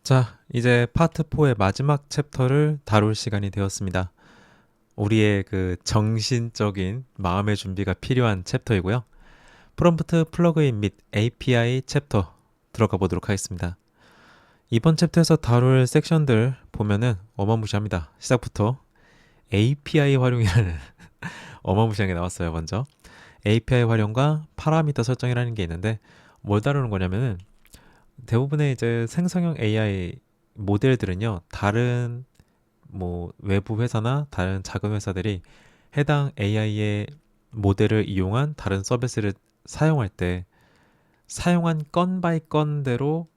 자, 이제 파트 4의 마지막 챕터를 다룰 시간이 되었습니다. 우리의 그 정신적인 마음의 준비가 필요한 챕터이고요. 프롬프트 플러그인 및 API 챕터 들어가 보도록 하겠습니다. 이번 챕터에서 다룰 섹션들 보면은 어마무시합니다. 시작부터 API 활용이라는 어마무시한 게 나왔어요, 먼저. API 활용과 파라미터 설정이라는 게 있는데 뭘 다루는 거냐면은 대부분의 이제 생성형 AI 모델들은요, 다른 뭐 외부 회사나 다른 작은 회사들이 해당 AI의 모델을 이용한 다른 서비스를 사용할 때 사용한 건 바이 건대로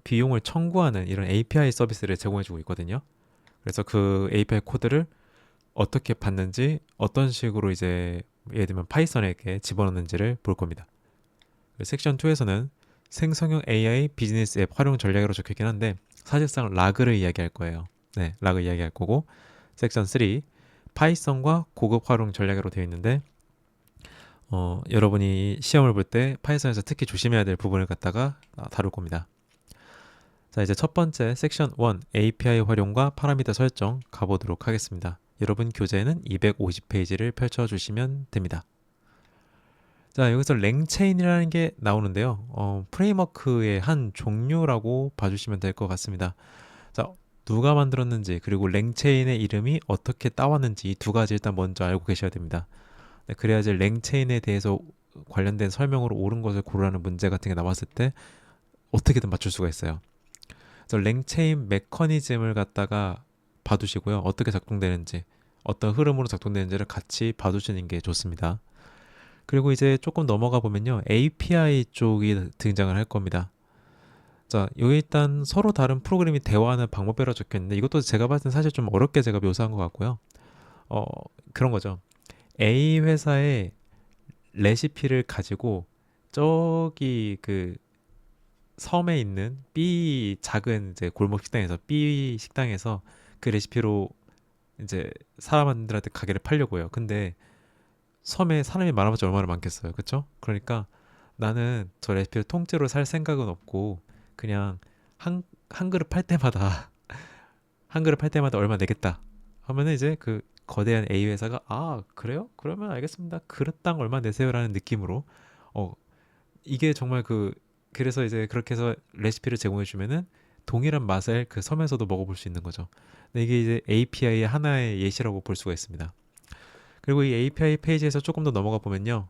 비용을 청구하는 이런 API 서비스를 제공해주고 있거든요. 그래서 그 API 코드를 어떻게 받는지, 어떤 식으로 이제 예를 들면 파이썬에게 집어넣는지를 볼 겁니다. 섹션 2에서는 생성형 AI 비즈니스 앱 활용 전략으로 적혀있긴 한데 사실상 라그를 이야기할 거예요. 네, 라그 이야기할 거고, 섹션 3 파이썬과 고급 활용 전략으로 되어 있는데 여러분이 시험을 볼 때 파이썬에서 특히 조심해야 될 부분을 갖다가 다룰 겁니다. 자, 이제 첫 번째 섹션 1 API 활용과 파라미터 설정 가보도록 하겠습니다. 여러분 교재는 250페이지를 펼쳐주시면 됩니다. 자, 여기서 랭체인이라는 게 나오는데요. 프레임워크의 한 종류라고 봐주시면 될 것 같습니다. 자, 누가 만들었는지 그리고 랭체인의 이름이 어떻게 따왔는지 이 두 가지 일단 먼저 알고 계셔야 됩니다. 네, 그래야지 랭체인에 대해서 관련된 설명으로 옳은 것을 고르라는 문제 같은 게 나왔을 때 어떻게든 맞출 수가 있어요. 그래서 랭체인 메커니즘을 갖다가 봐두시고요. 어떻게 작동되는지, 어떤 흐름으로 작동되는지를 같이 봐두시는 게 좋습니다. 그리고 이제 조금 넘어가 보면요, API 쪽이 등장을 할 겁니다. 자, 여기 일단 서로 다른 프로그램이 대화하는 방법이라고 적혀 있는데 이것도 제가 봤을 땐 사실 좀 어렵게 제가 묘사한 것 같고요. 어, 그런 거죠. A 회사의 레시피를 가지고 저기 그 섬에 있는 B 작은 이제 골목 식당에서 B 식당에서 그 레시피로 이제 사람들한테 가게를 팔려고요. 근데 섬에 사람이 많아봤자 얼마나 많겠어요. 그쵸? 그러니까 나는 저 레시피를 통째로 살 생각은 없고 그냥 한 그릇 팔 때마다 한 그릇 팔 때마다 얼마 내겠다 하면은 이제 그 거대한 A 회사가 아 그래요? 그러면 알겠습니다. 그릇당 얼마 내세요라는 느낌으로 어 이게 정말 그래서 이제 그렇게 해서 레시피를 제공해 주면은 동일한 맛을 그 섬에서도 먹어볼 수 있는 거죠. 근데 이게 이제 API의 하나의 예시라고 볼 수가 있습니다. 그리고 이 API 페이지에서 조금 더 넘어가 보면요.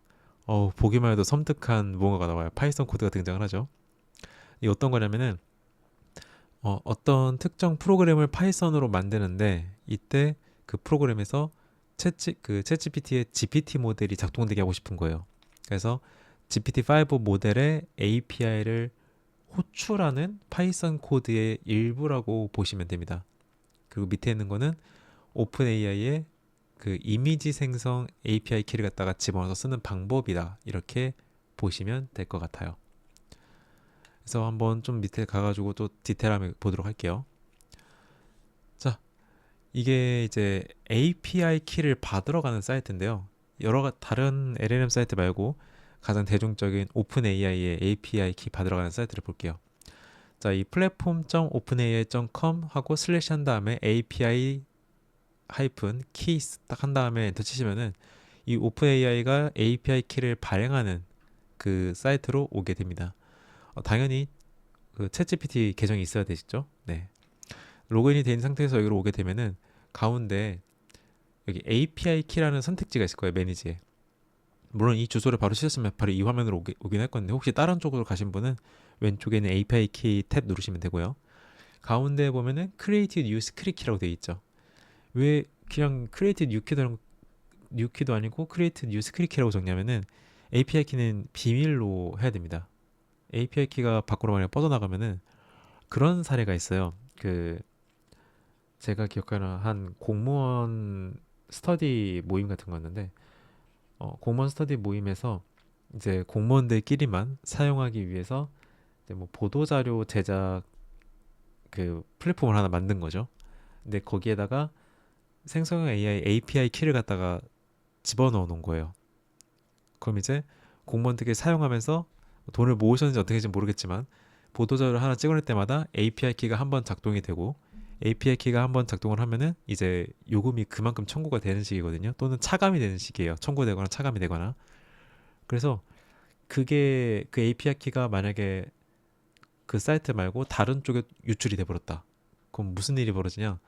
보기만 해도 섬뜩한 무언가가 나와요. 파이썬 코드가 등장을 하죠. 이 어떤 거냐면은 어떤 특정 프로그램을 파이썬으로 만드는데 이때 그 프로그램에서 챗GPT의 GPT 모델이 작동되게 하고 싶은 거예요. 그래서 GPT-5 모델의 API를 호출하는 파이썬 코드의 일부라고 보시면 됩니다. 그리고 밑에 있는 거는 오픈 AI의 그 이미지 생성 API 키를 갖다가 집어넣어서 쓰는 방법이다. 이렇게 보시면 될 것 같아요. 그래서 한번 좀 밑에 가가지고 또 디테일하게 보도록 할게요. 자, 이게 이제 API 키를 받으러 가는 사이트인데요. 다른 LLM 사이트 말고 가장 대중적인 오픈 AI의 API 키 받으러 가는 사이트를 볼게요. 자, 이 platform.openai.com 하고 슬래시 한 다음에 API 하이픈 keys 딱 한 다음에 엔터 치시면은 이 오픈 AI가 API 키를 발행하는 그 사이트로 오게 됩니다. 당연히 그 챗GPT 계정이 있어야 되겠죠? 네. 로그인이 된 상태에서 여기로 오게 되면은 가운데 여기 API 키라는 선택지가 있을 거예요, 매니지에. 물론 이 주소를 바로 치셨으면 바로 이 화면으로 오긴 할 건데 혹시 다른 쪽으로 가신 분은 왼쪽에 있는 API 키 탭 누르시면 되고요. 가운데 보면은 Create New Script 키라고 되어 있죠. 왜 그냥 Create New 키도 아니고 Create New Script 키라고 적냐면은 API 키는 비밀로 해야 됩니다. API 키가 밖으로 만약 뻗어나가면은 그런 사례가 있어요. 제가 기억하는 한 공무원 스터디 모임 같은 거였는데 공무원 스터디 모임에서 이제 공무원들끼리만 사용하기 위해서 이제 뭐 보도자료 제작 그 플랫폼을 하나 만든 거죠. 근데 거기에다가 생성형 AI API 키를 갖다가 집어넣어 놓은 거예요. 그럼 이제 공무원들끼리 사용하면서 돈을 모으셨는지 어떻게 했는지 모르겠지만 보도자료를 하나 찍어낼 때마다 API 키가 한번 작동이 되고 API 키가 한번 작동을 하면은 이제 요금이 그만큼 청구가 되는 식이거든요. 또는 차감이 되는 식이에요. 청구되거나 차감이 되거나. 그래서 그게 그 API 키가 만약에 그 사이트 말고 다른 쪽에 유출이 돼 버렸다. 그럼 무슨 일이 벌어지냐?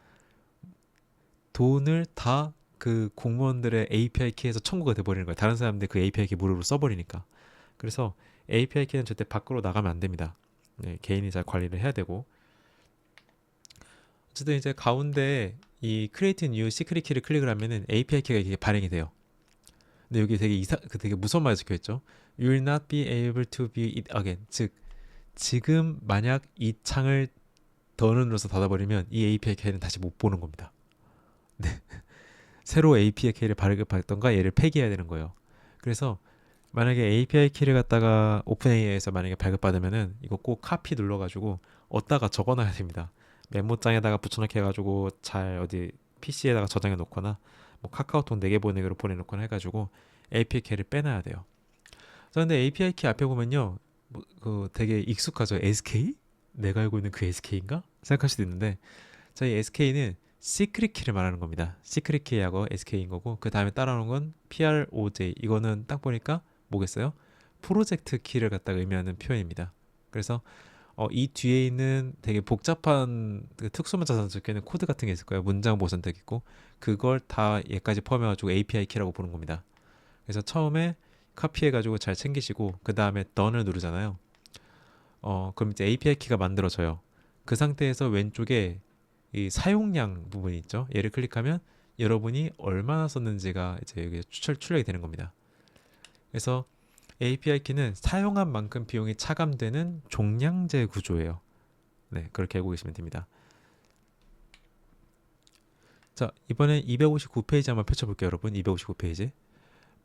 돈을 다 그 공무원들의 API 키에서 청구가 돼 버리는 거예요. 다른 사람들 그 API 키 무료로 써버리니까. 그래서 API 키는 절대 밖으로 나가면 안 됩니다. 네, 개인이 잘 관리를 해야 되고. 어쨌든 이제 가운데 이 Create New Secret Key를 클릭을 하면은 API 키가 이게 발행이 돼요. 근데 여기 되게 되게 무서운 말이 적혀 있죠. You will not be able to view it again. 즉 지금 만약 이 창을 더 눌러서 닫아버리면 이 API 키는 다시 못 보는 겁니다. 네. 새로 API 키를 발급받던가 얘를 폐기해야 되는 거예요. 그래서 만약에 API 키를 갖다가 오픈AI에서 만약에 발급받으면은 이거 꼭 카피 눌러가지고 어디다가 적어놔야 됩니다. 메모장에다가 붙여넣기 해가지고 잘 어디 PC에다가 저장해 놓거나 뭐 카카오톡 4개 보내기로 보내놓거나 해가지고 API 키를 빼놔야 돼요. 그런데 API 키 앞에 보면요, 그 되게 익숙하죠. SK? 내가 알고 있는 그 SK인가? 생각할 수도 있는데 저희 SK는 시크릿 키를 말하는 겁니다. 시크릿 키하고 SK인 거고 그 다음에 따라오는 건 PROJ. 이거는 딱 보니까 뭐겠어요? 프로젝트 키를 갖다가 의미하는 표현입니다. 그래서 이 뒤에 있는 되게 복잡한 그 특수문자에서 적혀있는 코드 같은 게 있을 거예요. 문장 보선택 있고 그걸 다 얘까지 포함해가지고 API 키라고 보는 겁니다. 그래서 처음에 카피해가지고 잘 챙기시고 그 다음에 done을 누르잖아요. 그럼 이제 API 키가 만들어져요. 그 상태에서 왼쪽에 이 사용량 부분이 있죠. 얘를 클릭하면 여러분이 얼마나 썼는지가 이제 여기 출력이 되는 겁니다. 그래서 API 키는 사용한 만큼 비용이 차감되는 종량제 구조예요. 네, 그렇게 알고 계시면 됩니다. 자, 이번엔 259페이지 한번 펼쳐볼게요, 여러분. 259페이지.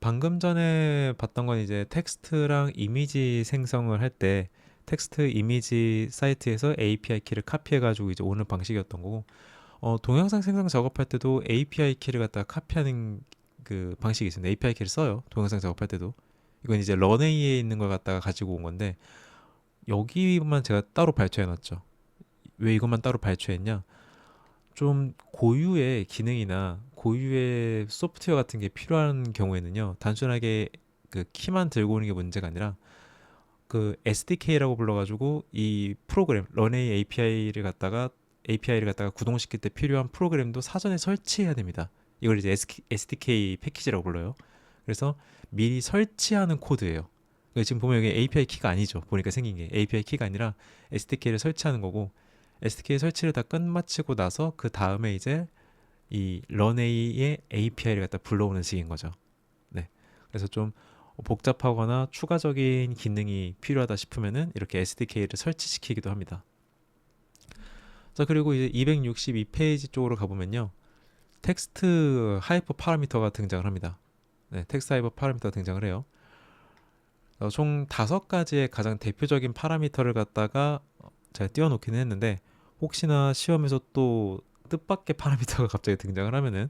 방금 전에 봤던 건 이제 텍스트랑 이미지 생성을 할 때 텍스트 이미지 사이트에서 API 키를 카피해가지고 이제 오는 방식이었던 거고, 동영상 생성 작업할 때도 API 키를 갖다가 카피하는 그 방식이 있습니다. API 키를 써요. 동영상 작업할 때도. 이건 이제 런웨이에 있는 걸 갖다가 가지고 온 건데 여기만 제가 따로 발췌해 놨죠. 왜 이것만 따로 발췌했냐? 좀 고유의 기능이나 고유의 소프트웨어 같은 게 필요한 경우에는요. 단순하게 그 키만 들고 오는 게 문제가 아니라 그 SDK라고 불러가지고 이 프로그램 런웨이 API를 갖다가 구동시킬 때 필요한 프로그램도 사전에 설치해야 됩니다. 이걸 이제 SDK 패키지라고 불러요. 그래서 미리 설치하는 코드예요. 지금 보면 여기 API 키가 아니죠. 보니까 생긴 게 API 키가 아니라 SDK를 설치하는 거고 SDK 설치를 다 끝마치고 나서 그 다음에 이제 이 런웨이의 API를 갖다 불러오는 식인 거죠. 네. 그래서 좀 복잡하거나 추가적인 기능이 필요하다 싶으면은 이렇게 SDK를 설치시키기도 합니다. 자, 그리고 이제 262페이지 쪽으로 가보면요. 텍스트 하이퍼 파라미터가 등장을 합니다. 네, 텍스트 하이퍼 파라미터가 등장을 해요. 총 5가지의 가장 대표적인 파라미터를 갖다가 제가 띄워놓기는 했는데 혹시나 시험에서 또 뜻밖의 파라미터가 갑자기 등장을 하면은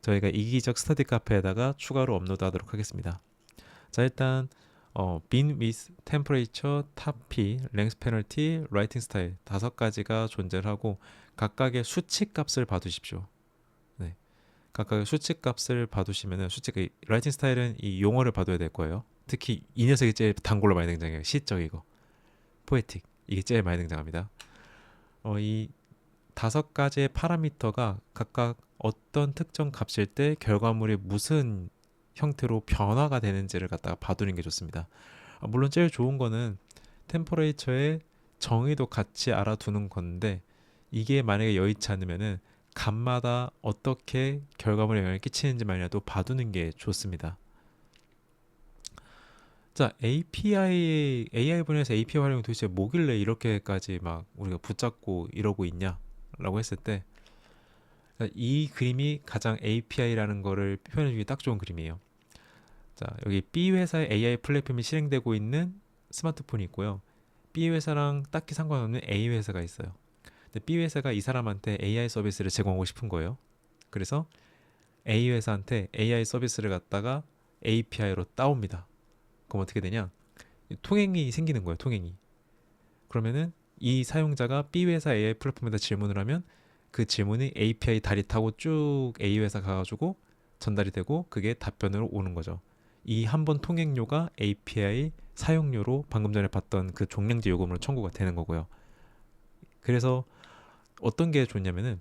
저희가 이기적 스터디 카페에다가 추가로 업로드하도록 하겠습니다. 자, 일단 bin with temperature, top-p, length penalty, writing style 5가지가 존재를 하고 각각의 수치 값을 봐두십시오. 네, 각각의 수치 값을 봐두시면은 writing 스타일은 이 용어를 봐둬야 될 거예요. 특히 이 녀석이 제일 단골로 많이 등장해요. 시적이고 포에틱 이게 제일 많이 등장합니다. 이 5가지의 파라미터가 각각 어떤 특정 값일 때 결과물이 무슨 형태로 변화가 되는지를 갖다가 봐두는 게 좋습니다. 물론 제일 좋은 거는 템퍼레이처의 정의도 같이 알아두는 건데 이게 만약에 여의치 않으면은 값마다 어떻게 결과물에 영향을 끼치는지만이라도 봐두는 게 좋습니다. 자, AI 분야에서 API 활용이 도대체 뭐길래 이렇게까지 막 우리가 붙잡고 이러고 있냐? 라고 했을 때 이 그림이 가장 API라는 거를 표현해주기 딱 좋은 그림이에요. 자, 여기 B 회사의 AI 플랫폼이 실행되고 있는 스마트폰이 있고요. B 회사랑 딱히 상관없는 A 회사가 있어요. 근데 B 회사가 이 사람한테 AI 서비스를 제공하고 싶은 거예요. 그래서 A 회사한테 AI 서비스를 갖다가 API로 따옵니다. 그럼 어떻게 되냐? 통행이 생기는 거예요. 통행이. 그러면은 이 사용자가 B 회사 AI 플랫폼에다 질문을 하면 그 질문이 API 다리 타고 쭉 A 회사 가가지고 전달이 되고 그게 답변으로 오는 거죠. 이 한 번 통행료가 API 사용료로 방금 전에 봤던 그 종량제 요금으로 청구가 되는 거고요. 그래서 어떤 게 좋냐면은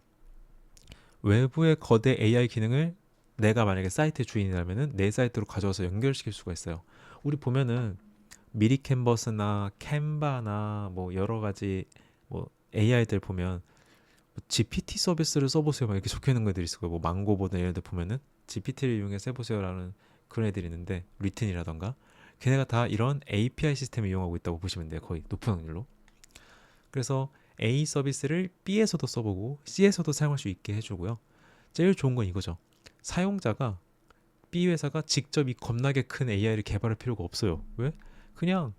외부의 거대 AI 기능을 내가 만약에 사이트 주인이라면은 내 사이트로 가져와서 연결시킬 수가 있어요. 우리 보면은 미리 캔버스나 캔바나 뭐 여러 가지 뭐 AI들 보면 뭐 GPT 서비스를 써보세요 막 이렇게 적혀 있는 것들이 있어요. 뭐 망고보다 얘네들 보면은 GPT를 이용해서 해보세요라는 그런 애들이 있는데 리튼이라던가 걔네가 다 이런 API 시스템을 이용하고 있다고 보시면 돼요. 거의 높은 확률로. 그래서 A 서비스를 B에서도 써보고 C에서도 사용할 수 있게 해주고요. 제일 좋은 건 이거죠. 사용자가 B 회사가 직접 이 겁나게 큰 AI를 개발할 필요가 없어요. 왜? 그냥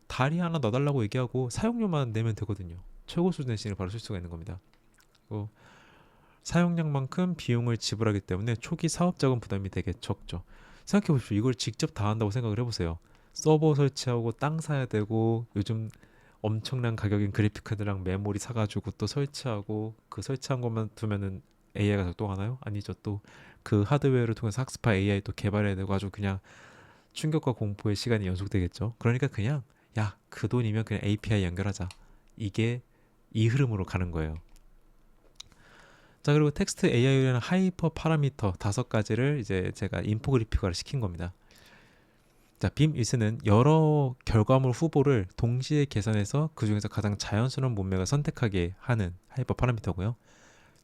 다리 하나 넣어달라고 얘기하고 사용료만 내면 되거든요. 최고 수준의 시스템을 바로 쓸 수가 있는 겁니다. 사용량만큼 비용을 지불하기 때문에 초기 사업 자금 부담이 되게 적죠. 생각해 보십시오. 이걸 직접 다 한다고 생각을 해보세요. 서버 설치하고 땅 사야 되고 요즘 엄청난 가격인 그래픽 카드랑 메모리 사가지고 또 설치하고 그 설치한 것만 두면은 AI가 작동하나요? 아니죠. 또 그 하드웨어를 통해서 학습한 AI 또 개발해야 되고 아주 그냥 충격과 공포의 시간이 연속되겠죠. 그러니까 그냥 야, 그 돈이면 그냥 API 연결하자. 이게 이 흐름으로 가는 거예요. 자, 그리고 텍스트 AI라는 하이퍼 파라미터 5가지를 이제 제가 인포그래픽화를 시킨 겁니다. 자, 빔1스는 여러 결과물 후보를 동시에 계산해서 그 중에서 가장 자연스러운 문맥을 선택하게 하는 하이퍼 파라미터고요.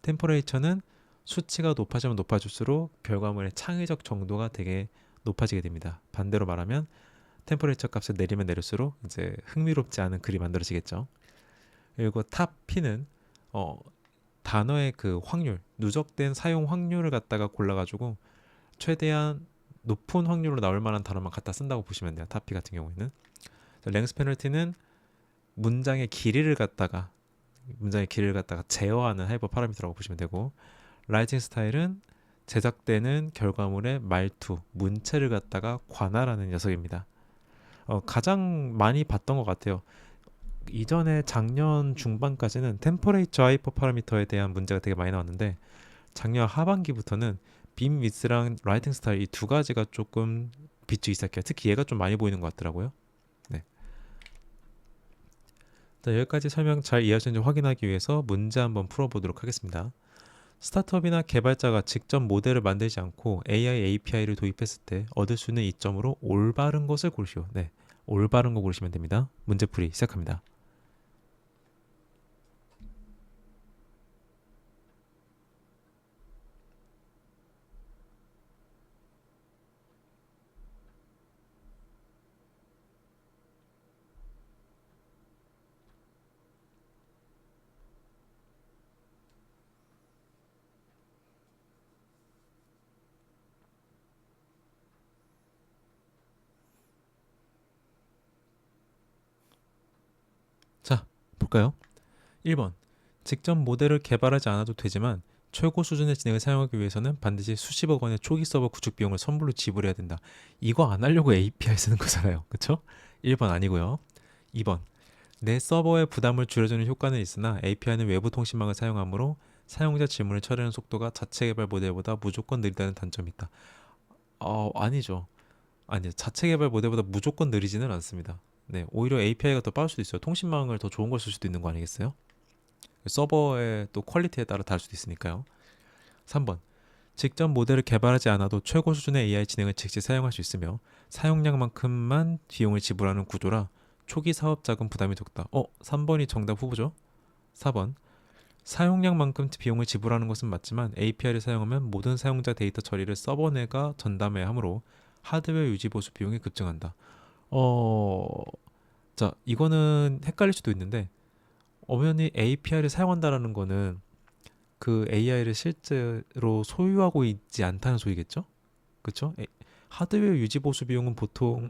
템퍼레이처는 수치가 높아지면 높아질수록 결과물의 창의적 정도가 되게 높아지게 됩니다. 반대로 말하면 템퍼레이처 값을 내리면 내릴수록 이제 흥미롭지 않은 글이 만들어지겠죠. 그리고 탑 P는 단어의 그 확률, 누적된 사용 확률을 갖다가 골라가지고 최대한 높은 확률로 나올 만한 단어만 갖다 쓴다고 보시면 돼요. 탑 P 같은 경우에는. 랭스 페널티는 문장의 길이를 갖다가 제어하는 하이퍼 파라미터라고 보시면 되고, 라이팅 스타일은 제작되는 결과물의 말투, 문체를 갖다가 관할하는 녀석입니다. 가장 많이 봤던 것 같아요. 이전에 작년 중반까지는 템퍼레이처 하이퍼 파라미터에 대한 문제가 되게 많이 나왔는데 작년 하반기부터는 빔 위스랑 라이팅 스타일 이 두 가지가 조금 비추기 시작해요. 특히 얘가 좀 많이 보이는 것 같더라고요. 네. 자, 여기까지 설명 잘 이해하셨는지 확인하기 위해서 문제 한번 풀어보도록 하겠습니다. 스타트업이나 개발자가 직접 모델을 만들지 않고 AI API를 도입했을 때 얻을 수 있는 이점으로 올바른 것을 고르시오. 네, 올바른 거 고르시면 됩니다. 문제풀이 시작합니다. 자, 볼까요? 1번. 직접 모델을 개발하지 않아도 되지만 최고 수준의 진행을 사용하기 위해서는 반드시 수십억 원의 초기 서버 구축 비용을 선불로 지불해야 된다. 이거 안 하려고 API 쓰는 거잖아요. 그쵸? 1번 아니고요. 2번. 내 서버의 부담을 줄여주는 효과는 있으나 API는 외부 통신망을 사용하므로 사용자 질문을 처리하는 속도가 자체 개발 모델보다 무조건 느리다는 단점이 있다. 아니죠. 아니요. 자체 개발 모델보다 무조건 느리지는 않습니다. 네, 오히려 API가 더 빠를 수도 있어요. 통신망을 더 좋은 걸 쓸 수도 있는 거 아니겠어요? 서버의 또 퀄리티에 따라 다를 수도 있으니까요. 3번. 직접 모델을 개발하지 않아도 최고 수준의 AI 진행을 즉시 사용할 수 있으며 사용량만큼만 비용을 지불하는 구조라 초기 사업 자금 부담이 적다. 3번이 정답 후보죠? 4번. 사용량만큼 비용을 지불하는 것은 맞지만 API를 사용하면 모든 사용자 데이터 처리를 서버 내가 전담해야 하므로 하드웨어 유지 보수 비용이 급증한다. 어, 자, 이거는 헷갈릴 수도 있는데 엄연히 API를 사용한다라는 거는 그 AI를 실제로 소유하고 있지 않다는 소리겠죠? 그쵸? 하드웨어 유지 보수 비용은 보통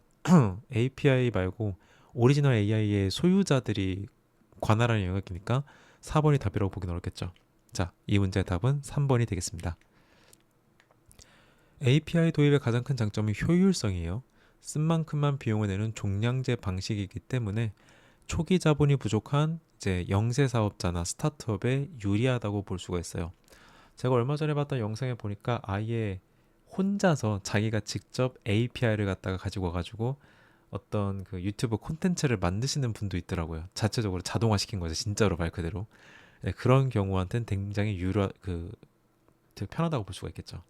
API 말고 오리지널 AI의 소유자들이 관할하는 영역이니까 4번이 답이라고 보긴 어렵겠죠. 자, 이 문제의 답은 3번이 되겠습니다. API 도입의 가장 큰 장점은 효율성이에요. 쓴 만큼만 비용을 내는 종량제 방식이기 때문에 초기 자본이 부족한 이제 영세 사업자나 스타트업에 유리하다고 볼 수가 있어요. 제가 얼마 전에 봤던 영상에 보니까 아예 혼자서 자기가 직접 API를 갖다가 가지고 와가지고 어떤 그 유튜브 콘텐츠를 만드시는 분도 있더라고요. 자체적으로 자동화시킨 거죠. 진짜로 말 그대로. 네, 그런 경우한테는 굉장히 되게 편하다고 볼 수가 있겠죠.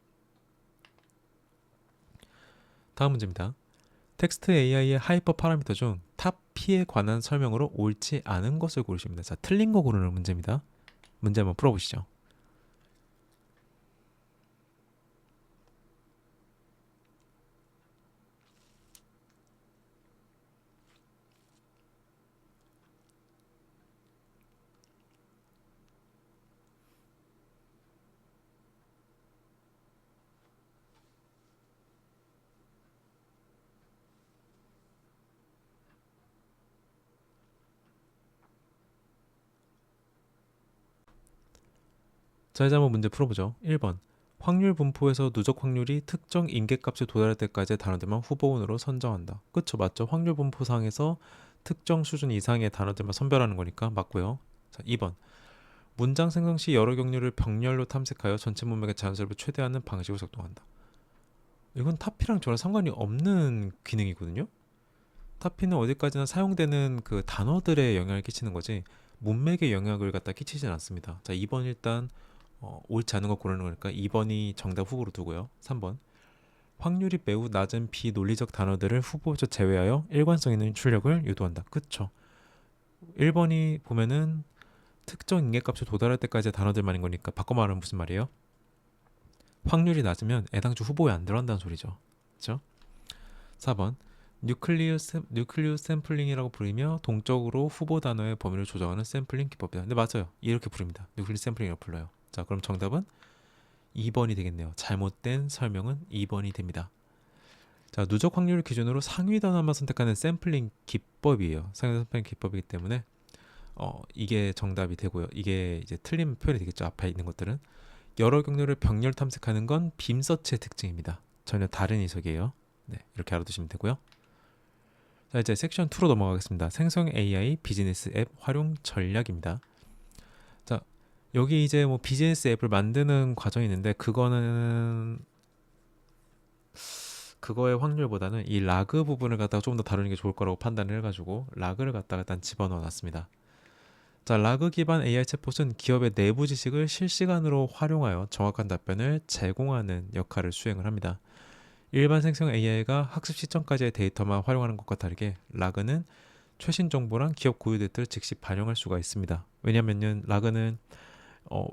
다음 문제입니다. 텍스트 AI의 하이퍼 파라미터 중 탑 P에 관한 설명으로 옳지 않은 것을 고르십니다. 자, 틀린 거 고르는 문제입니다. 문제 한번 풀어보시죠. 자, 이제 한번 문제 풀어보죠. 1번. 확률 분포에서 누적 확률이 특정 임계값에 도달할 때까지의 단어들만 후보군으로 선정한다. 그쵸, 맞죠? 확률 분포상에서 특정 수준 이상의 단어들만 선별하는 거니까 맞고요. 자, 2번. 문장 생성 시 여러 경류를 병렬로 탐색하여 전체 문맥의 자연스럽게 최대화하는 방식으로 작동한다. 이건 타피랑 전혀 상관이 없는 기능이거든요. 타피는 어디까지나 사용되는 그 단어들에 영향을 끼치는 거지 문맥에 영향을 갖다 끼치진 않습니다. 자, 2번 일단 옳지 않은 거 고르는 거니까 2번이 정답 후보로 두고요. 3번. 확률이 매우 낮은 비논리적 단어들을 후보에서 제외하여 일관성 있는 출력을 유도한다. 그쵸. 1번이 보면은 특정 인계값에 도달할 때까지의 단어들만인 거니까 바꿔 말하면 무슨 말이에요? 확률이 낮으면 애당초 후보에 안 들어간다는 소리죠. 그쵸? 4번. 뉴클리우 샘플링이라고 부르며 동적으로 후보 단어의 범위를 조정하는 샘플링 기법이다. 근데 맞아요. 이렇게 부릅니다. 뉴클리우 샘플링이라고 불러요. 자, 그럼 정답은 2번이 되겠네요. 잘못된 설명은 2번이 됩니다. 자, 누적 확률을 기준으로 상위 단어만 선택하는 샘플링 기법이에요. 상위 샘플링 기법이기 때문에 이게 정답이 되고요. 이게 이제 틀린 표현이 되겠죠. 앞에 있는 것들은 여러 경로를 병렬 탐색하는 건 빔서치의 특징입니다. 전혀 다른 해석이에요. 네, 이렇게 알아두시면 되고요. 자, 이제 섹션 2로 넘어가겠습니다. 생성 AI 비즈니스 앱 활용 전략입니다. 자, 여기 이제 뭐 비즈니스 앱을 만드는 과정이 있는데 그거의 확률보다는 이 라그 부분을 갖다가 좀 더 다루는 게 좋을 거라고 판단을 해가지고 라그를 갖다가 일단 집어넣어 놨습니다. 자, 라그 기반 AI 챗봇은 기업의 내부 지식을 실시간으로 활용하여 정확한 답변을 제공하는 역할을 수행을 합니다. 일반 생성 AI가 학습 시점까지의 데이터만 활용하는 것과 다르게 라그는 최신 정보랑 기업 고유 데이터를 즉시 반영할 수가 있습니다. 왜냐면요, 라그는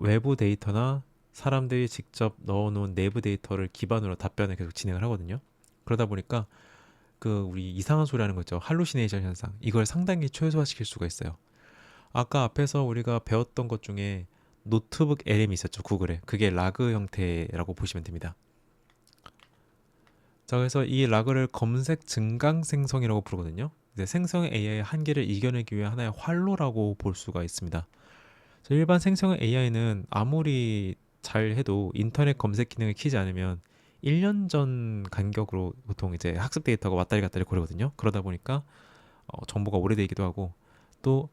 외부 데이터나 사람들이 직접 넣어놓은 내부 데이터를 기반으로 답변을 계속 진행을 하거든요. 그러다 보니까 우리 이상한 소리 하는 거죠. 할루시네이션 현상. 이걸 상당히 최소화시킬 수가 있어요. 아까 앞에서 우리가 배웠던 것 중에 노트북 LM이 있었죠. 구글에. 그게 라그 형태라고 보시면 됩니다. 자, 그래서 이 라그를 검색 증강 생성이라고 부르거든요. 이제 생성 AI의 한계를 이겨내기 위한 하나의 활로라고 볼 수가 있습니다. 일반 생성 AI는 아무리 잘 해도 인터넷 검색 기능을 키지 않으면 1년 전 간격으로 보통 이제 학습 데이터가 왔다리 갔다리 거리거든요. 그러다 보니까 정보가 오래되기도 하고 또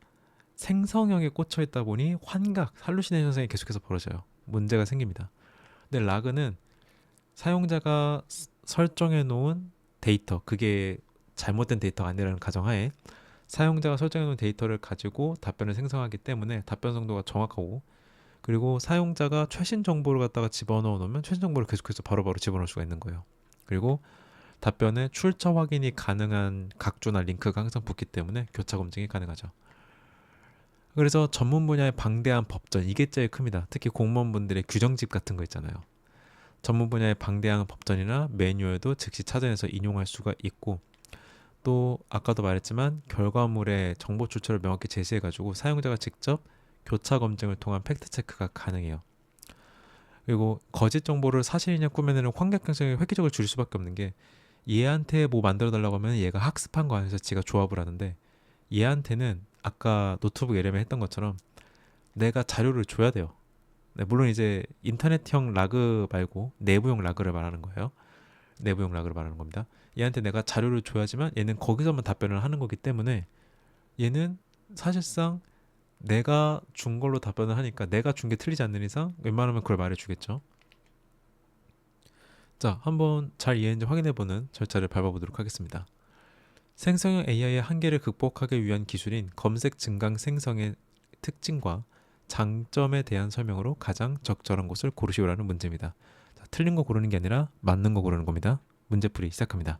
생성형에 꽂혀 있다 보니 환각, 할루시네이션 현상이 계속해서 벌어져요. 문제가 생깁니다. 근데 라그는 사용자가 설정해 놓은 데이터, 그게 잘못된 데이터가 아니라는 가정하에 사용자가 설정해 놓은 데이터를 가지고 답변을 생성하기 때문에 답변 성도가 정확하고, 그리고 사용자가 최신 정보를 갖다가 집어넣어 놓으면 최신 정보를 계속해서 바로바로 집어넣을 수가 있는 거예요. 그리고 답변에 출처 확인이 가능한 각주나 링크가 항상 붙기 때문에 교차 검증이 가능하죠. 그래서 전문 분야의 방대한 법전, 이게 제일 큽니다. 특히 공무원분들의 규정집 같은 거 있잖아요. 전문 분야의 방대한 법전이나 매뉴얼도 즉시 찾아내서 인용할 수가 있고, 또 아까도 말했지만 결과물의 정보 출처를 명확히 제시해가지고 사용자가 직접 교차 검증을 통한 팩트 체크가 가능해요. 그리고 거짓 정보를 사실이냐 꾸며내는 환경 경쟁이 획기적으로 줄일 수밖에 없는 게, 얘한테 뭐 만들어 달라고 하면 얘가 학습한 거 아니어서 지가 조합을 하는데, 얘한테는 아까 노트북 LM에 했던 것처럼 내가 자료를 줘야 돼요. 네, 물론 이제 인터넷형 라그 말고 내부용 라그를 말하는 거예요. 내부용 라그를 말하는 겁니다. 얘한테 내가 자료를 줘야지만 얘는 거기서만 답변을 하는 거기 때문에 얘는 사실상 내가 준 걸로 답변을 하니까 내가 준 게 틀리지 않는 이상 웬만하면 그걸 말해주겠죠. 자, 한번 잘 이해했는지 확인해보는 절차를 밟아보도록 하겠습니다. 생성형 AI의 한계를 극복하기 위한 기술인 검색 증강 생성의 특징과 장점에 대한 설명으로 가장 적절한 곳을 고르시오라는 문제입니다. 자, 틀린 거 고르는 게 아니라 맞는 거 고르는 겁니다. 문제풀이 시작합니다.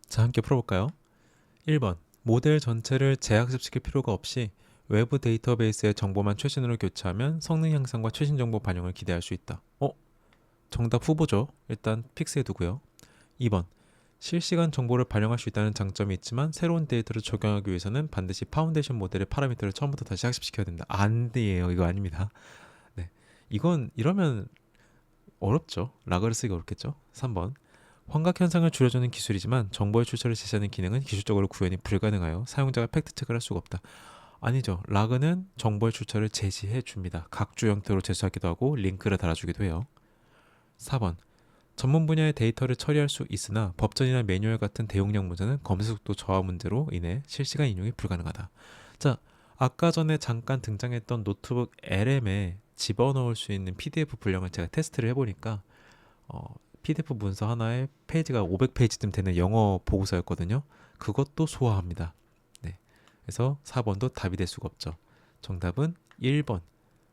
자, 함께 풀어볼까요? 1번. 모델 전체를 재학습시킬 필요가 없이 외부 데이터베이스의 정보만 최신으로 교체하면 성능 향상과 최신 정보 반영을 기대할 수 있다. 정답 후보죠. 일단 픽스해두고요. 2번. 실시간 정보를 반영할 수 있다는 장점이 있지만 새로운 데이터를 적용하기 위해서는 반드시 파운데이션 모델의 파라미터를 처음부터 다시 학습시켜야 된다. 안 돼요. 이거 아닙니다. 네, 이건 이러면 어렵죠. 락을 쓰기가 어렵겠죠. 3번. 환각 현상을 줄여주는 기술이지만 정보의 출처를 제시하는 기능은 기술적으로 구현이 불가능하여 사용자가 팩트 체크를 할 수가 없다. 아니죠. 락은 정보의 출처를 제시해 줍니다. 각주 형태로 제시하기도 하고 링크를 달아주기도 해요. 4번. 전문 분야의 데이터를 처리할 수 있으나 법전이나 매뉴얼 같은 대용량 문제는 검색 속도 저하 문제로 인해 실시간 인용이 불가능하다. 자, 아까 전에 잠깐 등장했던 노트북 LM에 집어넣을 수 있는 PDF 분량을 제가 테스트를 해보니까 PDF 문서 하나에 페이지가 500페이지쯤 되는 영어 보고서였거든요. 그것도 소화합니다. 네, 그래서 4번도 답이 될 수가 없죠. 정답은 1번.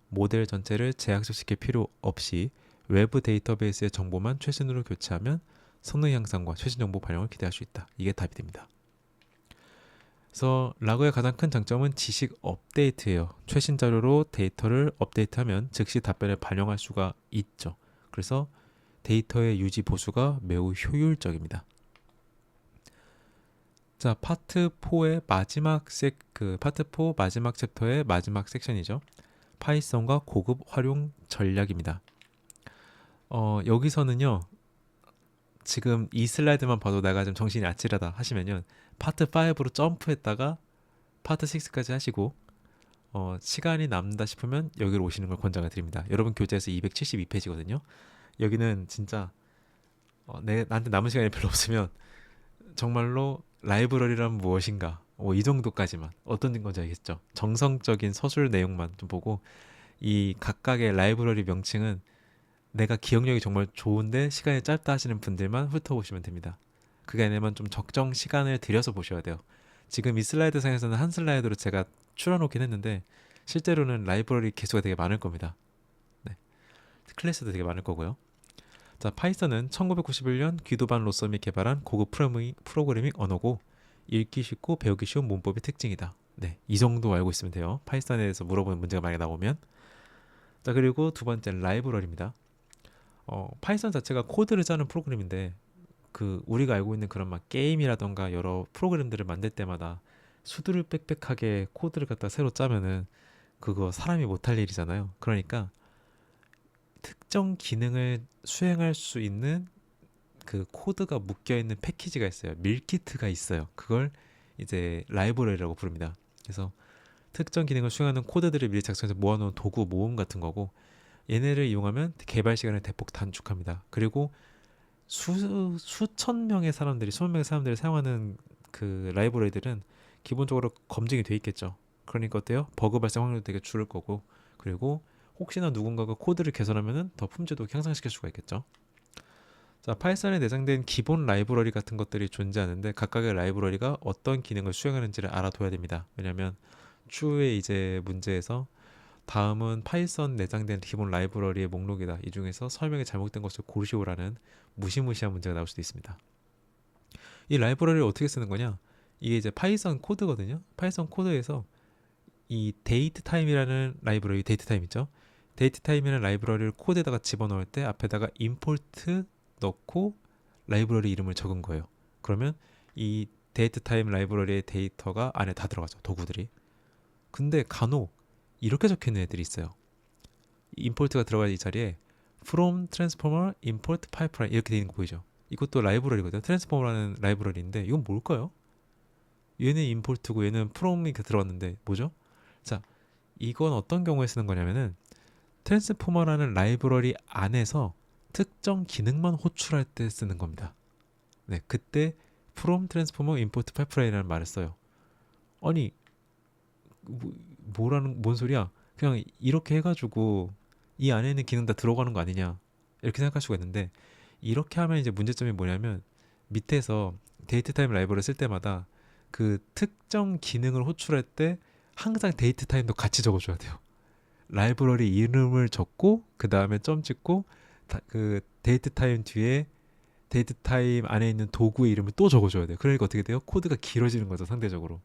모델 전체를 재학습시킬 필요 없이 외부 데이터베이스의 정보만 최신으로 교체하면 성능 향상과 최신 정보 반영을 기대할 수 있다. 이게 답이 됩니다. 그래서 락의 가장 큰 장점은 지식 업데이트예요. 최신 자료로 데이터를 업데이트하면 즉시 답변을 반영할 수가 있죠. 그래서 데이터의 유지 보수가 매우 효율적입니다. 자, 파트 4의 마지막 파트 4 마지막 챕터의 마지막 섹션이죠. 파이썬과 고급 활용 전략입니다. 여기서는요, 지금 이 슬라이드만 봐도 내가 좀 정신이 아찔하다 하시면요, 파트 5로 점프했다가 파트 6까지 하시고 시간이 남다 싶으면 여기로 오시는 걸 권장을 드립니다. 여러분 교재에서 272페이지거든요. 여기는 진짜 나한테 남은 시간이 별로 없으면 정말로 라이브러리란 무엇인가 이 정도까지만 어떤 건지 알겠죠? 정성적인 서술 내용만 좀 보고 이 각각의 라이브러리 명칭은 내가 기억력이 정말 좋은데 시간이 짧다 하시는 분들만 훑어보시면 됩니다. 그게 아니면 좀 적정 시간을 들여서 보셔야 돼요. 지금 이 슬라이드 상에서는 한 슬라이드로 제가 추려놓긴 했는데 실제로는 라이브러리 개수가 되게 많을 겁니다. 네, 클래스도 되게 많을 거고요. 자, 파이썬은 1991년 귀도반 로썸이 개발한 고급 프로그래밍 언어고 읽기 쉽고 배우기 쉬운 문법이 특징이다. 네, 이 정도 알고 있으면 돼요. 파이썬에 대해서 물어보는 문제가 많이 나오면. 자, 그리고 두 번째 라이브러리입니다. 파이썬 자체가 코드를 짜는 프로그램인데 우리가 알고 있는 그런 막 게임이라던가 여러 프로그램들을 만들 때마다 수두를 빽빽하게 코드를 갖다 새로 짜면은 그거 사람이 못할 일이잖아요. 그러니까 특정 기능을 수행할 수 있는 그 코드가 묶여 있는 패키지가 있어요. 밀키트가 있어요. 그걸 이제 라이브러리라고 부릅니다. 그래서 특정 기능을 수행하는 코드들을 미리 작성해서 모아놓은 도구 모음 같은 거고, 얘네를 이용하면 개발 시간을 대폭 단축합니다. 그리고 수천 명의 사람들이 수만 명의 사람들이 사용하는 그 라이브러리들은 기본적으로 검증이 돼 있겠죠. 그러니까 어때요? 버그 발생 확률도 되게 줄을 거고, 그리고 혹시나 누군가가 코드를 개선하면은 더 품질도 향상시킬 수가 있겠죠. 자, 파이썬에 내장된 기본 라이브러리 같은 것들이 존재하는데 각각의 라이브러리가 어떤 기능을 수행하는지를 알아둬야 됩니다. 왜냐하면 추후에 이제 문제에서 다음은 파이썬 내장된 기본 라이브러리의 목록이다. 이 중에서 설명이 잘못된 것을 고르시오라는 무시무시한 문제가 나올 수도 있습니다. 이 라이브러리를 어떻게 쓰는 거냐? 이게 이제 파이썬 코드거든요. 파이썬 코드에서 이 데이트 타임이라는 라이브러리, 데이트 타임 있죠? 데이트 타임이라는 라이브러리를 코드에다가 집어넣을 때 앞에다가 임포트 넣고 라이브러리 이름을 적은 거예요. 그러면 이 데이트 타임 라이브러리의 데이터가 안에 다 들어가죠. 도구들이. 근데 간혹 이렇게 적혀 있는 애들이 있어요. 임포트가 들어갈 이 자리에 from transformer import pipeline 이렇게 되어 있는 거 보이죠? 이것도 라이브러리거든요. 트랜스포머라는 라이브러리인데 이건 뭘까요? 얘는 임포트고 얘는 from이 들어갔는데 뭐죠? 자, 이건 어떤 경우에 쓰는 거냐면은 트랜스포머라는 라이브러리 안에서 특정 기능만 호출할 때 쓰는 겁니다. 네, 그때 from transformer import pipeline이라는 말을 써요. 아니, 뭔 소리야? 그냥 이렇게 해가지고 이 안에 있는 기능 다 들어가는 거 아니냐? 이렇게 생각할 수가 있는데 이렇게 하면 이제 문제점이 뭐냐면 밑에서 데이트 타임 라이브러리 쓸 때마다 그 특정 기능을 호출할 때 항상 데이트 타임도 같이 적어줘야 돼요. 라이브러리 이름을 적고 그 다음에 점 찍고 그 데이트 타임 뒤에 데이트 타임 안에 있는 도구의 이름을 또 적어줘야 돼요. 그러니까 어떻게 돼요? 코드가 길어지는 거죠, 상대적으로.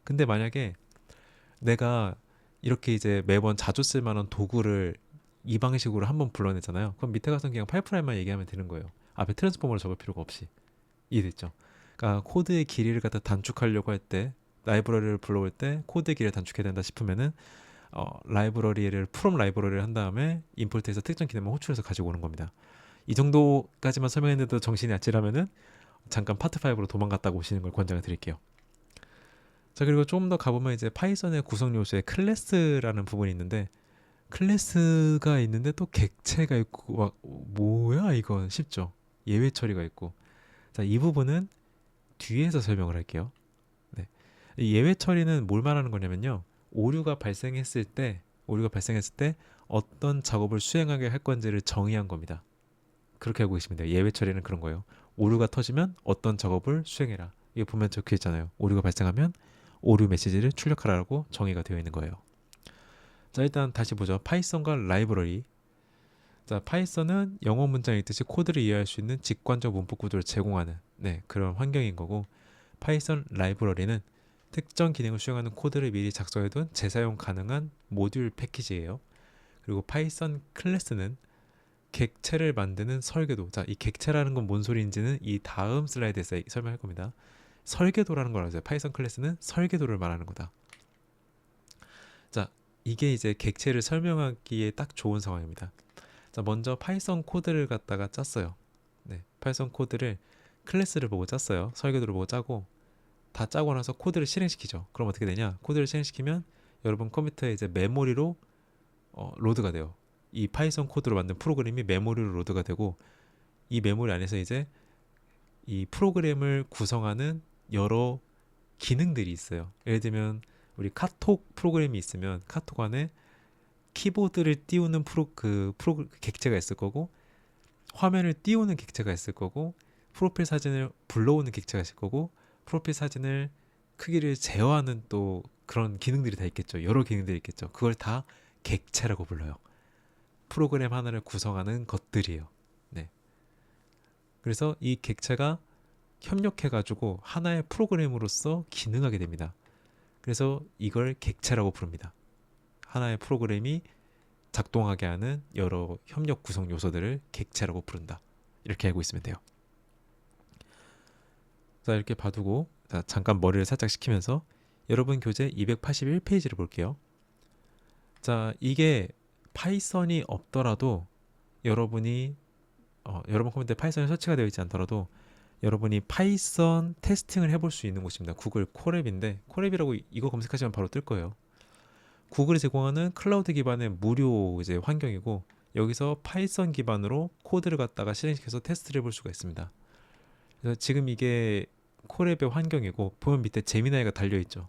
근데 만약에 내가 이렇게 이제 매번 자주 쓸 만한 도구를 이 방식으로 한번 불러내잖아요. 그럼 밑에 가서 그냥 파이프라인만 얘기하면 되는 거예요. 앞에 트랜스포머를 적을 필요가 없이. 이해됐죠? 그러니까 코드의 길이를 갖다 단축하려고 할 때 라이브러리를 불러올 때 코드의 길이를 단축해야 된다 싶으면은 라이브러리를 프롬 라이브러리를 한 다음에 임포트해서 특정 기능만 호출해서 가지고 오는 겁니다. 이 정도까지만 설명했는데도 정신이 아찔하면은 잠깐 파트 5로 도망갔다고 오시는 걸 권장을 드릴게요. 자, 그리고 조금 더 가보면 이제 파이썬의 구성 요소에 클래스라는 부분이 있는데 클래스가 있는데 또 객체가 있고 막 뭐야 이건 쉽죠. 예외 처리가 있고. 자, 이 부분은 뒤에서 설명을 할게요. 네. 이 예외 처리는 뭘 말하는 거냐면요. 오류가 발생했을 때 어떤 작업을 수행하게 할 건지를 정의한 겁니다. 그렇게 알고 계시면 돼요. 예외 처리는 그런 거예요. 오류가 터지면 어떤 작업을 수행해라. 이거 보면 적혀 있잖아요. 오류가 발생하면 오류 메시지를 출력하라고 정의가 되어 있는 거예요. 자, 일단 다시 보죠. 파이썬과 라이브러리. 자, 파이썬은 영어 문장 읽듯이 코드를 이해할 수 있는 직관적 문법 구조를 제공하는 그런 환경인 거고, 파이썬 라이브러리는 특정 기능을 수행하는 코드를 미리 작성해둔 재사용 가능한 모듈 패키지예요. 그리고 파이썬 클래스는 객체를 만드는 설계도. 자, 이 객체라는 건 뭔 소리인지는 이 다음 슬라이드에서 설명할 겁니다. 설계도라는 걸 아세요? 파이썬 클래스는 설계도를 말하는 거다. 자, 이게 이제 객체를 설명하기에 딱 좋은 상황입니다. 자, 먼저 파이썬 코드를 갖다가 짰어요. 네, 파이썬 코드를 클래스를 보고 짰어요. 설계도를 보고 짜고 다 짜고 나서 코드를 실행시키죠. 그럼 어떻게 되냐? 코드를 실행시키면 여러분 컴퓨터에 이제 메모리로 로드가 돼요. 이 파이썬 코드로 만든 프로그램이 메모리로 로드가 되고 이 메모리 안에서 이제 이 프로그램을 구성하는 여러 기능들이 있어요. 예를 들면 우리 카톡 프로그램이 있으면 카톡 안에 키보드를 띄우는 객체가 있을 거고 화면을 띄우는 객체가 있을 거고 프로필 사진을 불러오는 객체가 있을 거고 프로필 사진을 크기를 제어하는 또 그런 기능들이 다 있겠죠. 여러 기능들이 있겠죠. 그걸 다 객체라고 불러요. 프로그램 하나를 구성하는 것들이에요. 네. 그래서 이 객체가 협력해가지고 하나의 프로그램으로서 기능하게 됩니다. 그래서 이걸 객체라고 부릅니다. 하나의 프로그램이 작동하게 하는 여러 협력 구성 요소들을 객체라고 부른다. 이렇게 알고 있으면 돼요. 자, 이렇게 봐두고 자, 잠깐 머리를 살짝 식히면서 여러분 교재 281페이지를 볼게요. 자, 이게 파이썬이 없더라도 여러분 컴퓨터에 파이썬이 설치가 되어 있지 않더라도 여러분이 파이썬 테스팅을 해볼 수 있는 곳입니다. 구글 코랩인데 코랩이라고 이거 검색하시면 바로 뜰 거예요. 구글이 제공하는 클라우드 기반의 무료 이제 환경이고 여기서 파이썬 기반으로 코드를 갖다가 실행시켜서 테스트를 해볼 수가 있습니다. 그래서 지금 이게 코랩의 환경이고 보면 밑에 제미나이가 달려있죠.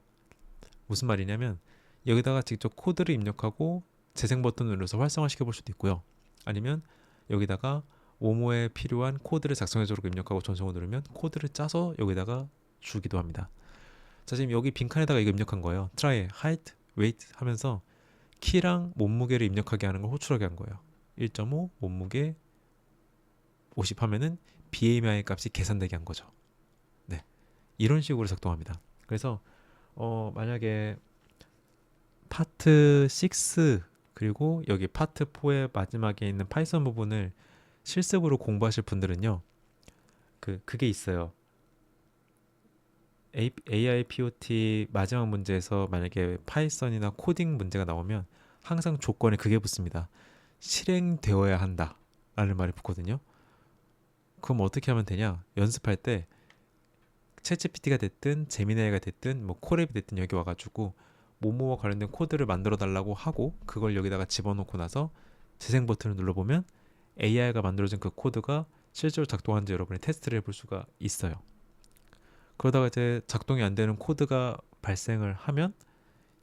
무슨 말이냐면 여기다가 직접 코드를 입력하고 재생 버튼을 눌러서 활성화시켜 볼 수도 있고요. 아니면 여기다가 오모에 필요한 코드를 작성해주도록 입력하고 전송을 누르면 코드를 짜서 여기다가 주기도 합니다. 자, 지금 여기 빈칸에다가 이거 입력한 거예요. try, height, weight 하면서 키랑 몸무게를 입력하게 하는 걸 호출하게 한 거예요. 1.5 몸무게 50 하면은 BMI 값이 계산되게 한 거죠. 네, 이런 식으로 작동합니다. 그래서 만약에 파트 6 그리고 여기 파트 4의 마지막에 있는 파이썬 부분을 실습으로 공부하실 분들은요, 그게 있어요. AIPOT 마지막 문제에서 만약에 파이썬이나 코딩 문제가 나오면 항상 조건에 그게 붙습니다. 실행되어야 한다 라는 말이 붙거든요. 그럼 어떻게 하면 되냐? 연습할 때 챗GPT가 됐든 제미나이가 됐든 뭐 코랩이 됐든 여기 와가지고 모모와 관련된 코드를 만들어 달라고 하고 그걸 여기다가 집어넣고 나서 재생 버튼을 눌러보면 AI가 만들어진 그 코드가 실제로 작동하는지 여러분이 테스트를 해볼 수가 있어요. 그러다가 이제 작동이 안 되는 코드가 발생을 하면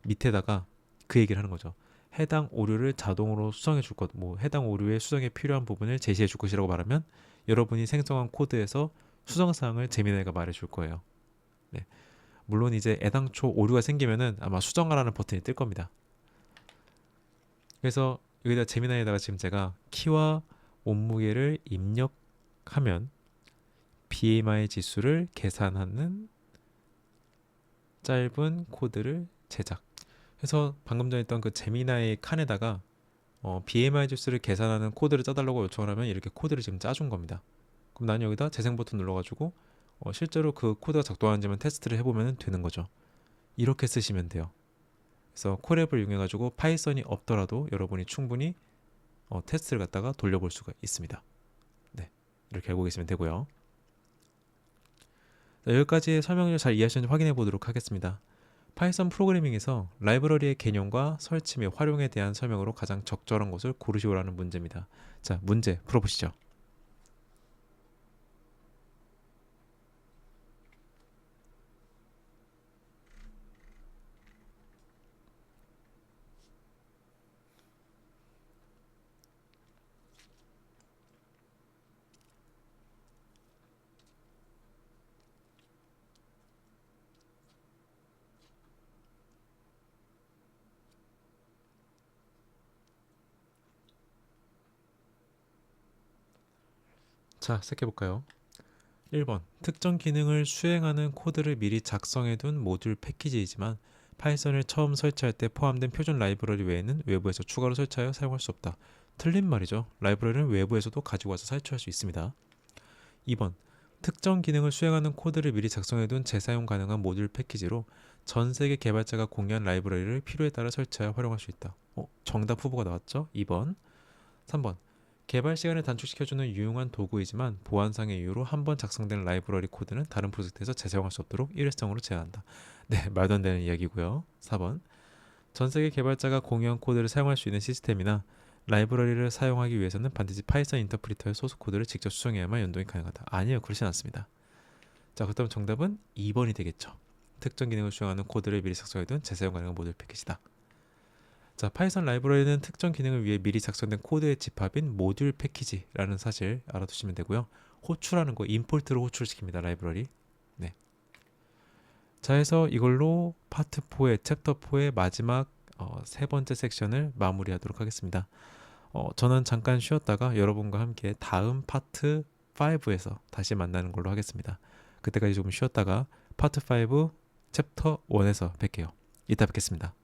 밑에다가 그 얘기를 하는 거죠. 해당 오류를 자동으로 수정해 줄 것, 뭐 해당 오류의 수정에 필요한 부분을 제시해 줄 것이라고 말하면 여러분이 생성한 코드에서 수정 사항을 제미나이가 말해 줄 거예요. 네. 물론 이제 애당초 오류가 생기면은 아마 수정하라는 버튼이 뜰 겁니다. 그래서 여기다 제미나이에다가 지금 제가 키와 몸무게를 입력하면 BMI 지수를 계산하는 짧은 코드를 제작. 그래서 방금 전에 했던 그 제미나이 칸에다가 BMI 지수를 계산하는 코드를 짜달라고 요청을 하면 이렇게 코드를 지금 짜준 겁니다. 그럼 난 여기다 재생 버튼 눌러가지고 실제로 그 코드가 작동하는지만 테스트를 해보면 되는 거죠. 이렇게 쓰시면 돼요. 그래서 콜앱을 이용해가지고 파이썬이 없더라도 여러분이 충분히 테스트를 갖다가 돌려볼 수가 있습니다. 네, 이렇게 알고 계시면 되고요. 자, 여기까지 설명을 잘 이해하셨는지 확인해 보도록 하겠습니다. 파이썬 프로그래밍에서 라이브러리의 개념과 설치 및 활용에 대한 설명으로 가장 적절한 것을 고르시오라는 문제입니다. 자, 문제 풀어보시죠. 자, 시작해볼까요? 1번 특정 기능을 수행하는 코드를 미리 작성해둔 모듈 패키지이지만 파이썬을 처음 설치할 때 포함된 표준 라이브러리 외에는 외부에서 추가로 설치하여 사용할 수 없다. 틀린 말이죠. 라이브러리는 외부에서도 가지고 와서 설치할 수 있습니다. 2번 특정 기능을 수행하는 코드를 미리 작성해둔 재사용 가능한 모듈 패키지로 전 세계 개발자가 공유한 라이브러리를 필요에 따라 설치하여 활용할 수 있다. 정답 후보가 나왔죠? 2번. 3번 개발 시간을 단축시켜주는 유용한 도구이지만 보안상의 이유로 한 번 작성된 라이브러리 코드는 다른 프로젝트에서 재사용할 수 없도록 일회성으로 제한한다. 네, 말도 안 되는 이야기고요. 4번 전 세계 개발자가 공유한 코드를 사용할 수 있는 시스템이나 라이브러리를 사용하기 위해서는 반드시 파이썬 인터프리터의 소스 코드를 직접 수정해야만 연동이 가능하다. 아니요, 그렇진 않습니다. 자, 그렇다면 정답은 2번이 되겠죠. 특정 기능을 수행하는 코드를 미리 작성해둔 재사용 가능한 모듈 패키지다. 자, 파이썬 라이브러리는 특정 기능을 위해 미리 작성된 코드의 집합인 모듈 패키지라는 사실 알아두시면 되고요. 호출하는 거 임포트로 호출시킵니다. 라이브러리. 네. 자, 해서 이걸로 파트 4의 챕터 4의 마지막 세 번째 섹션을 마무리하도록 하겠습니다. 저는 잠깐 쉬었다가 여러분과 함께 다음 파트 5에서 다시 만나는 걸로 하겠습니다. 그때까지 조금 쉬었다가 파트 5 챕터 1에서 뵐게요. 이따 뵙겠습니다.